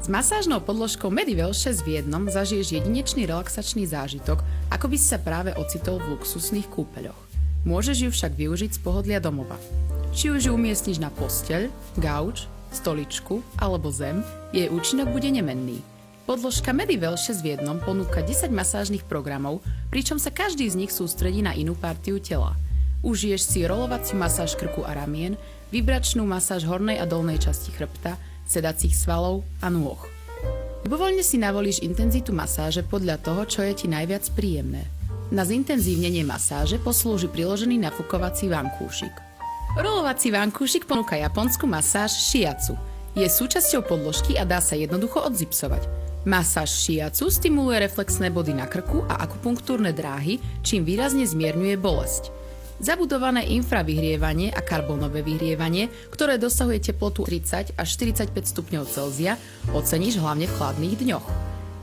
S masážnou podložkou Medivel 6 v jednom zažiješ jedinečný relaxačný zážitok, ako by si sa práve ocitol v luxusných kúpeľoch. Môžeš ju však využiť z pohodlia domova. Či už ju umiestniš na posteľ, gauč, stoličku alebo zem, jej účinok bude nemenný. Podložka Medivel 6 v jednom ponúka 10 masážnych programov, pričom sa každý z nich sústredí na inú partiu tela. Užiješ si rolovaciu masáž krku a ramien, vibračnú masáž hornej a dolnej časti chrbta, sedacích svalov a nôh. Ľubovoľne si navolíš intenzitu masáže podľa toho, čo je ti najviac príjemné. Na zintenzívnenie masáže poslúži priložený nafukovací vankúšik. Rolovací vankúšik ponúka japonskú masáž shiatsu. Je súčasťou podložky a dá sa jednoducho odzipsovať. Masáž shiatsu stimuluje reflexné body na krku a akupunktúrne dráhy, čím výrazne zmierňuje bolesť. Zabudované infravyhrievanie a karbónové vyhrievanie, ktoré dosahuje teplotu 30 až 45 stupňov Celzia, oceníš hlavne v chladných dňoch.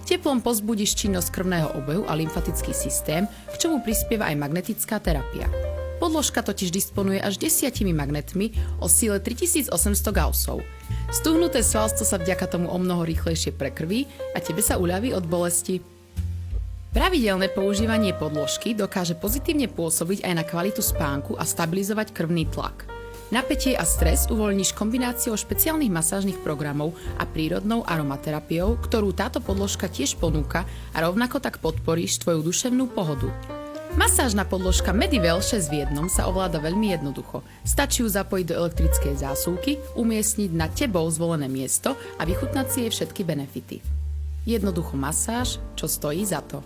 Teplom pozbudíš činnosť krvného obehu a lymfatický systém, k čomu prispieva aj magnetická terapia. Podložka totiž disponuje až 10 magnetmi o síle 3800 Gaussov. Stuhnuté svalstvo sa vďaka tomu omnoho rýchlejšie prekrví a tebe sa uľaví od bolesti. Pravidelné používanie podložky dokáže pozitívne pôsobiť aj na kvalitu spánku a stabilizovať krvný tlak. Napätie a stres uvoľníš kombináciou špeciálnych masážnych programov a prírodnou aromaterapiou, ktorú táto podložka tiež ponúka a rovnako tak podporíš tvoju duševnú pohodu. Masážna podložka Medivel 6 v jednom sa ovláda veľmi jednoducho. Stačí ju zapojiť do elektrickej zásuvky, umiestniť na tebou zvolené miesto a vychutnať si jej všetky benefity. Jednoducho masáž, čo stojí za to.